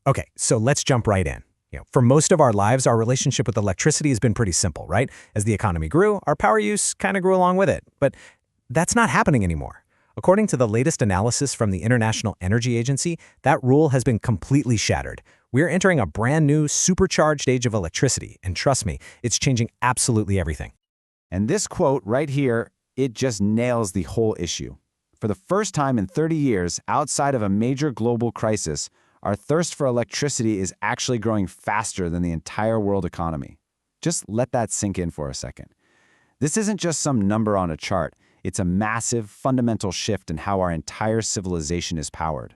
Okay, so let's jump right in. For most of our lives, our relationship with electricity has been pretty simple, right? As the economy grew, our power use kind of grew along with it. But that's not happening anymore. According to the latest analysis from the International Energy Agency, that rule has been completely shattered. We're entering a brand new, supercharged age of electricity, and trust me, it's changing absolutely everything. And this quote right here, it just nails the whole issue. For the first time in 30 years, outside of a major global crisis, our thirst for electricity is actually growing faster than the entire world economy. Just let that sink in for a second. This isn't just some number on a chart. It's a massive, fundamental shift in how our entire civilization is powered.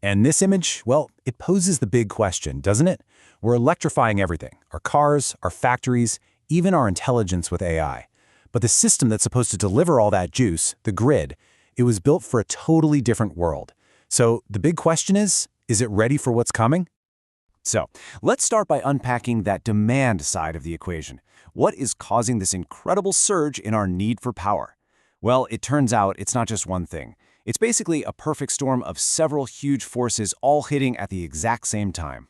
And this image, well, it poses the big question, doesn't it? We're electrifying everything, our cars, our factories, even our intelligence with AI. But the system that's supposed to deliver all that juice, the grid, it was built for a totally different world. So the big question is it ready for what's coming? So let's start by unpacking that demand side of the equation. What is causing this incredible surge in our need for power? Well, it turns out it's not just one thing. It's basically a perfect storm of several huge forces all hitting at the exact same time.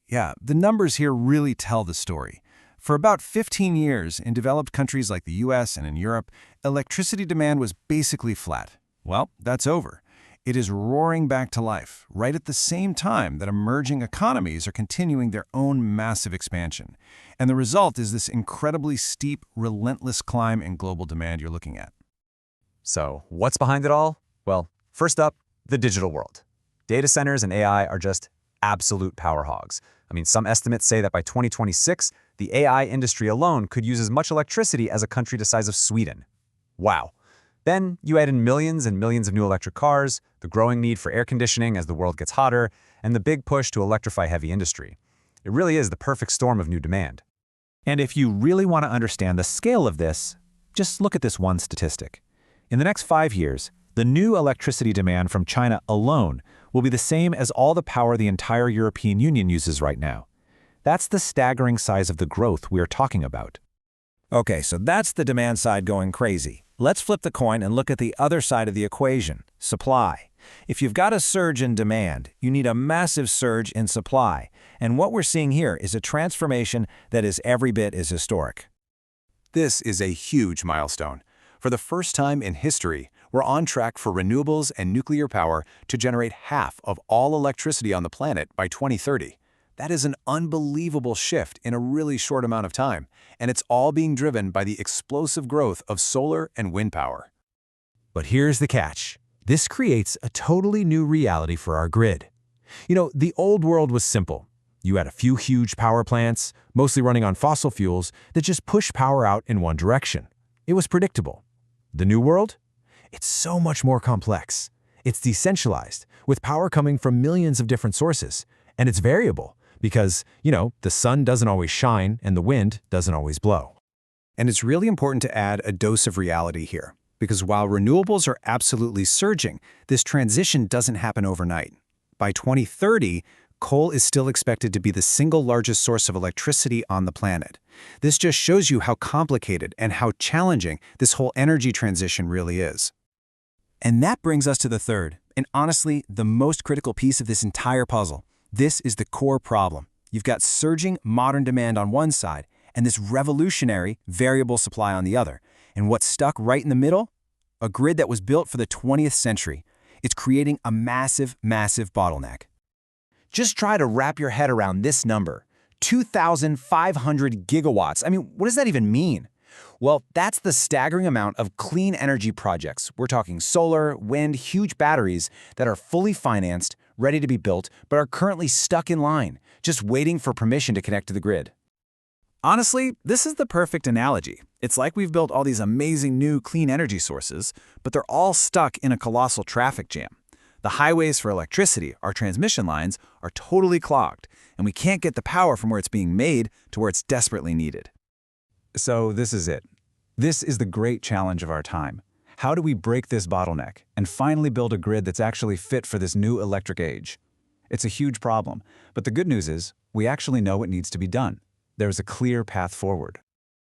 Yeah, the numbers here really tell the story. For about 15 years, in developed countries like the US and in Europe, electricity demand was basically flat. Well, that's over. It is roaring back to life, right at the same time that emerging economies are continuing their own massive expansion. And the result is this incredibly steep, relentless climb in global demand you're looking at. So what's behind it all? Well, first up, the digital world. Data centers and AI are just absolute power hogs. Some estimates say that by 2026, the AI industry alone could use as much electricity as a country the size of Sweden. Wow. Then you add in millions and millions of new electric cars, the growing need for air conditioning as the world gets hotter, and the big push to electrify heavy industry. It really is the perfect storm of new demand. And if you really want to understand the scale of this, just look at this one statistic. In the next 5 years, the new electricity demand from China alone will be the same as all the power the entire European Union uses right now. That's the staggering size of the growth we're talking about. Okay, so that's the demand side going crazy. Let's flip the coin and look at the other side of the equation, supply. If you've got a surge in demand, you need a massive surge in supply. And what we're seeing here is a transformation that is every bit as historic. This is a huge milestone. For the first time in history, we're on track for renewables and nuclear power to generate half of all electricity on the planet by 2030. That is an unbelievable shift in a really short amount of time, and it's all being driven by the explosive growth of solar and wind power. But here's the catch. This creates a totally new reality for our grid. The old world was simple. You had a few huge power plants, mostly running on fossil fuels, that just push power out in one direction. It was predictable. The new world? It's so much more complex. It's decentralized, with power coming from millions of different sources, and it's variable. Because, the sun doesn't always shine and the wind doesn't always blow. And it's really important to add a dose of reality here, because while renewables are absolutely surging, this transition doesn't happen overnight. By 2030, coal is still expected to be the single largest source of electricity on the planet. This just shows you how complicated and how challenging this whole energy transition really is. And that brings us to the third, and honestly, the most critical piece of this entire puzzle. This is the core problem. You've got surging modern demand on one side and this revolutionary variable supply on the other. And what's stuck right in the middle? A grid that was built for the 20th century. It's creating a massive, massive bottleneck. Just try to wrap your head around this number, 2,500 gigawatts. What does that even mean? Well, that's the staggering amount of clean energy projects. We're talking solar, wind, huge batteries that are fully financed, ready to be built, but are currently stuck in line, just waiting for permission to connect to the grid. Honestly, this is the perfect analogy. It's like we've built all these amazing new clean energy sources, but they're all stuck in a colossal traffic jam. The highways for electricity, our transmission lines, are totally clogged, and we can't get the power from where it's being made to where it's desperately needed. So this is it. This is the great challenge of our time. How do we break this bottleneck and finally build a grid that's actually fit for this new electric age? It's a huge problem, but the good news is we actually know what needs to be done. There's a clear path forward.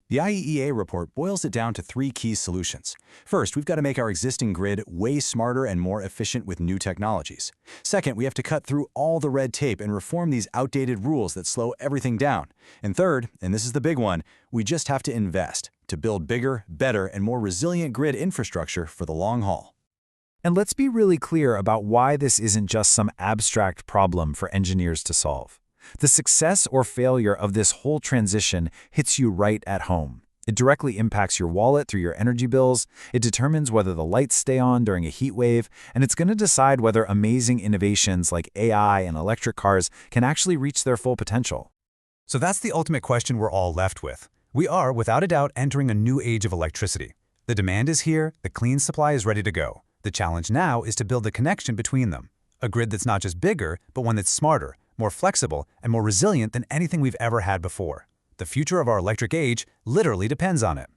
The IEA report boils it down to 3 key solutions. First, we've got to make our existing grid way smarter and more efficient with new technologies. Second, we have to cut through all the red tape and reform these outdated rules that slow everything down. And third, and this is the big one, we just have to invest to build bigger, better, and more resilient grid infrastructure for the long haul. And let's be really clear about why this isn't just some abstract problem for engineers to solve. The success or failure of this whole transition hits you right at home. It directly impacts your wallet through your energy bills, it determines whether the lights stay on during a heat wave, and it's going to decide whether amazing innovations like AI and electric cars can actually reach their full potential. So that's the ultimate question we're all left with. We are, without a doubt, entering a new age of electricity. The demand is here, the clean supply is ready to go. The challenge now is to build the connection between them. A grid that's not just bigger, but one that's smarter, more flexible, and more resilient than anything we've ever had before. The future of our electric age literally depends on it.